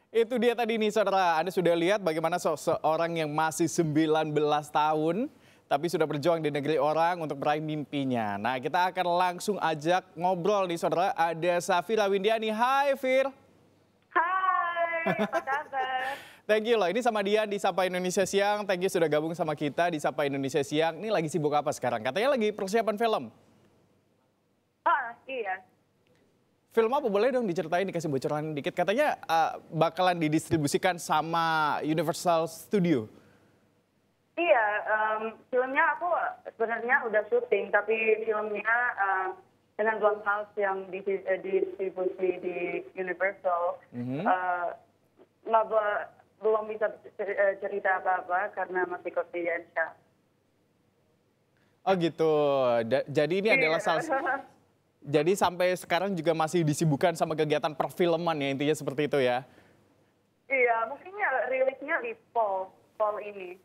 Itu dia tadi nih saudara, Anda sudah lihat bagaimana seorang yang masih 19 tahun tapi sudah berjuang di negeri orang untuk meraih mimpinya. Nah, kita akan langsung ajak ngobrol nih saudara, ada Safira Windiani. Hai Fir. Hai, apa kabar? Thank you loh, ini sama dia di Sapa Indonesia Siang. Thank you sudah gabung sama kita di Sapa Indonesia Siang. Ini lagi sibuk apa sekarang? Katanya lagi persiapan film. Iya. Film apa boleh dong diceritain, dikasih bocoran dikit. Katanya bakalan didistribusikan sama Universal Studio. Iya, filmnya aku sebenarnya udah syuting, tapi filmnya dengan Blumhouse yang didistribusi di Universal, belum bisa cerita apa-apa karena masih confidential. Oh gitu, jadi ini adalah Iya. jadi sampai sekarang juga masih disibukkan sama kegiatan perfilman ya, intinya seperti itu ya? Iya, mungkin ya rilisnya di fall tahun ini.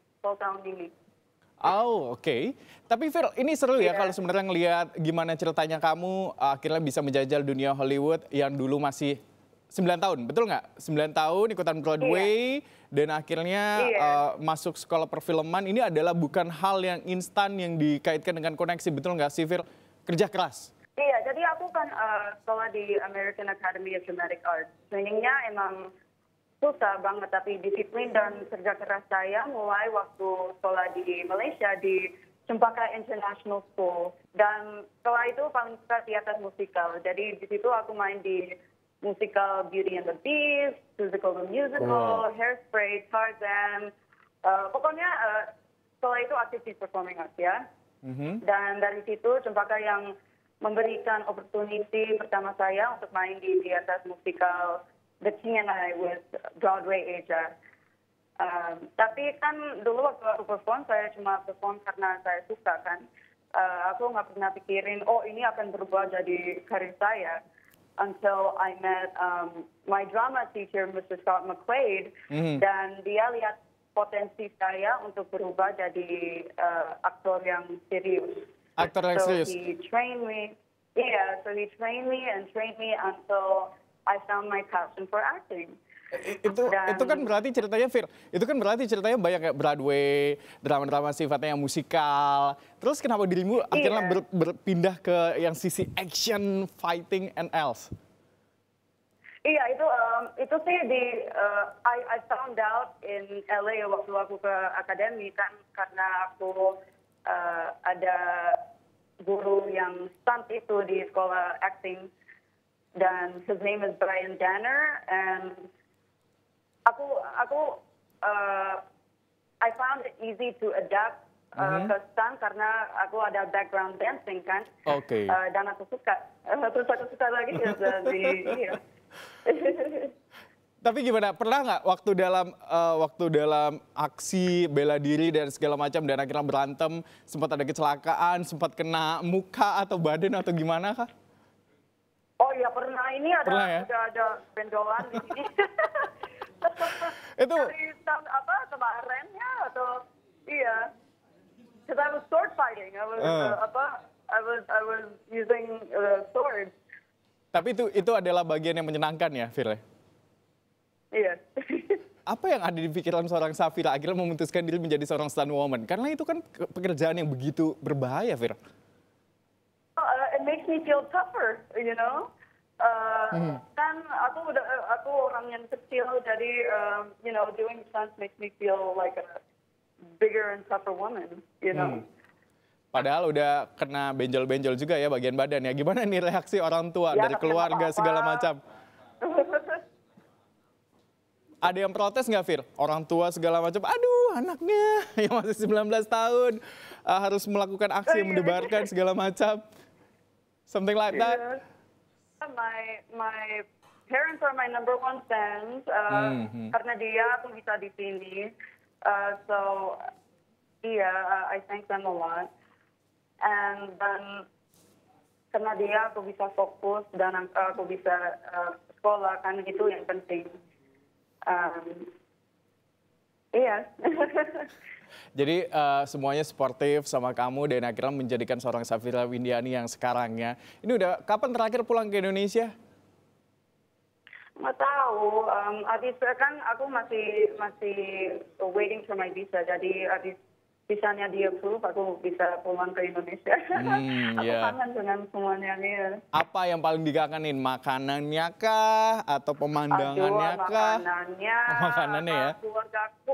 Oh oke. Tapi Fir, ini seru ya Iya. kalau sebenarnya ngelihat gimana ceritanya kamu akhirnya bisa menjajal dunia Hollywood yang dulu masih 9 tahun, betul nggak? 9 tahun ikutan Broadway dan akhirnya Iya. masuk sekolah perfilman. Ini adalah bukan hal yang instan yang dikaitkan dengan koneksi, betul nggak sih Fir? Kerja keras. Iya, jadi aku kan sekolah di American Academy of Dramatic Arts. Trainingnya emang susah banget, tapi disiplin dan kerja keras saya mulai waktu sekolah di Malaysia di Cempaka International School. Dan setelah itu paling suka teater musikal. Jadi di situ aku main di musikal Beauty and the Beast, Musical the Musical, Hairspray, Tarzan. Pokoknya setelah itu aktif di performing arts ya. Dan dari situ Cempaka yang memberikan opportunity pertama saya untuk main di teater musikal The King and I with Broadway Asia. Tapi kan dulu waktu aku perform, saya cuma perform karena saya suka kan. Aku nggak pernah pikirin, oh ini akan berubah jadi karir saya. Until I met my drama teacher, Mr. Scott McQuaid, dan dia lihat potensi saya untuk berubah jadi aktor yang serius. Aktor yang serius. So he trained me. Yeah, so he trained me until I found my passion for acting. Itu kan berarti ceritanya Fir, itu kan berarti ceritanya banyak kayak Broadway, drama-drama sifatnya yang musikal. Terus kenapa dirimu akhirnya berpindah ke yang sisi action, fighting and else? Iya, itu sih I found out in LA waktu aku ke akademi kan, karena aku ada guru yang stunt itu di sekolah acting, dan his name is Brian Danner, and I found it easy to adapt ke stunt karena aku ada background dancing kan. Oke. Dan aku suka. Terus aku suka lagi iya. Tapi gimana, pernah nggak waktu dalam aksi bela diri dan segala macam dan akhirnya berantem, sempat ada kecelakaan, sempat kena muka atau badan atau gimana kah? Oh iya pernah, ini Pernah, ya? ada benjolan di sini. Itu dari tahun kemarin ya, atau iya. Because I was sword fighting. I was using sword. Tapi itu adalah bagian yang menyenangkan ya, Fir? Iya. Apa yang ada di pikiran seorang Safira akhirnya memutuskan diri menjadi seorang stunt woman? Karena itu kan pekerjaan yang begitu berbahaya, Fir. It makes me feel tougher, you know. Kan aku orang yang kecil, jadi you know, doing stunts makes me feel like a bigger and tougher woman, you know. Padahal udah kena benjol-benjol juga ya bagian badan ya. Gimana nih reaksi orang tua Ya, dari tapi keluarga apa-apa. segala macam? Ada yang protes nggak, Fir? Orang tua segala macam, aduh anaknya yang masih 19 tahun harus melakukan aksi yang mendebarkan segala macam. Something like that? Yeah. My parents are my number one fans. Karena dia aku bisa di sini. So yeah, I thank them a lot. And then karena dia aku bisa fokus dan aku bisa sekolah, kan itu yang penting. Iya. Jadi semuanya sportif sama kamu dan akhirnya menjadikan seorang Safira Windiani yang sekarang ya. Ini udah kapan terakhir pulang ke Indonesia? Nggak tahu. Abis kan aku masih waiting for my visa. Jadi abis visanya di approve, aku bisa pulang ke Indonesia. Aku Ya. kangen dengan semuanya nih. Apa yang paling dikangenin? Makanannya kah? Atau Aduh, pemandangannya kah? makanannya, Oh, makanannya ya? keluargaku.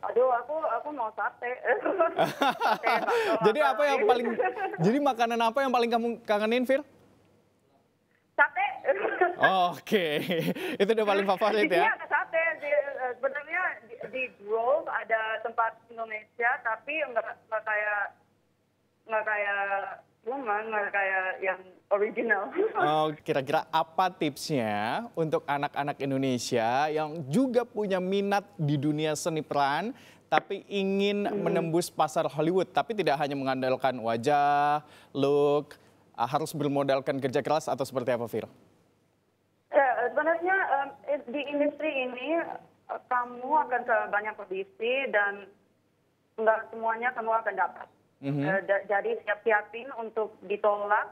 Aduh, aku mau sate. Sate, bakso, Jadi apa yang lagi. paling, jadi makanan apa yang paling kamu kangenin, Fir? Sate. Oke, itu udah paling favorit Di sini ya? ada sate. Sebenarnya di Grove ada tempat Indonesia, tapi nggak kayak rumah, nggak kayak yang original. Oh, kira-kira apa tipsnya untuk anak-anak Indonesia yang juga punya minat di dunia seni peran, tapi ingin menembus pasar Hollywood, tapi tidak hanya mengandalkan wajah, look, harus bermodalkan kerja keras atau seperti apa, Fir? Ya, sebenarnya di industri ini kamu akan ke banyak audisi dan nggak semuanya kamu akan dapat. Jadi siap-siapin untuk ditolak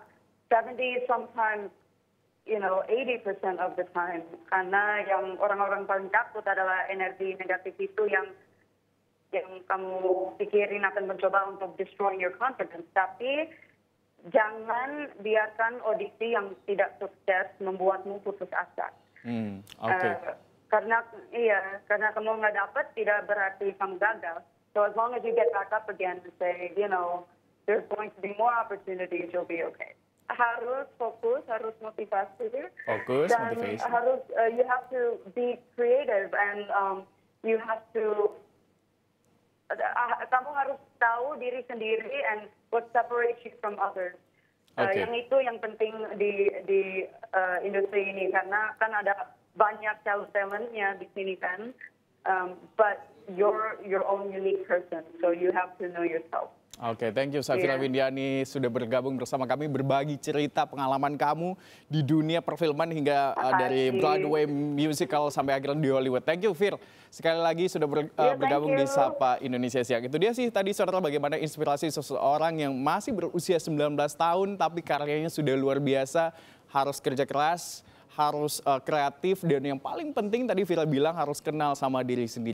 70 sometimes 80% of the time, karena yang orang-orang paling takut adalah energi negatif itu yang kamu pikirin akan mencoba untuk destroy your confidence. Tapi jangan biarkan audisi yang tidak sukses membuatmu putus asa. Oke. Karena kamu nggak dapat tidak berarti kamu gagal. So as long as you get back up again and say, there's going to be more opportunities, you'll be okay. Harus fokus, harus motivasi. Fokus, dan motivation. You have to be creative and you have to kamu harus tahu diri sendiri and what separates you from others. Okay. Yang itu yang penting di industri ini, karena kan ada banyak talent-talentnya di sini kan, but you're your own unique person, so you have to know yourself. Oke, thank you Safira Windiani sudah bergabung bersama kami berbagi cerita pengalaman kamu di dunia perfilman hingga dari Broadway musical sampai akhirnya di Hollywood. Thank you Fir, sekali lagi sudah bergabung di Sapa Indonesia Siang. Itu dia sih tadi saudara bagaimana inspirasi seseorang yang masih berusia 19 tahun tapi karyanya sudah luar biasa, harus kerja keras, harus kreatif, dan yang paling penting tadi Fira bilang harus kenal sama diri sendiri.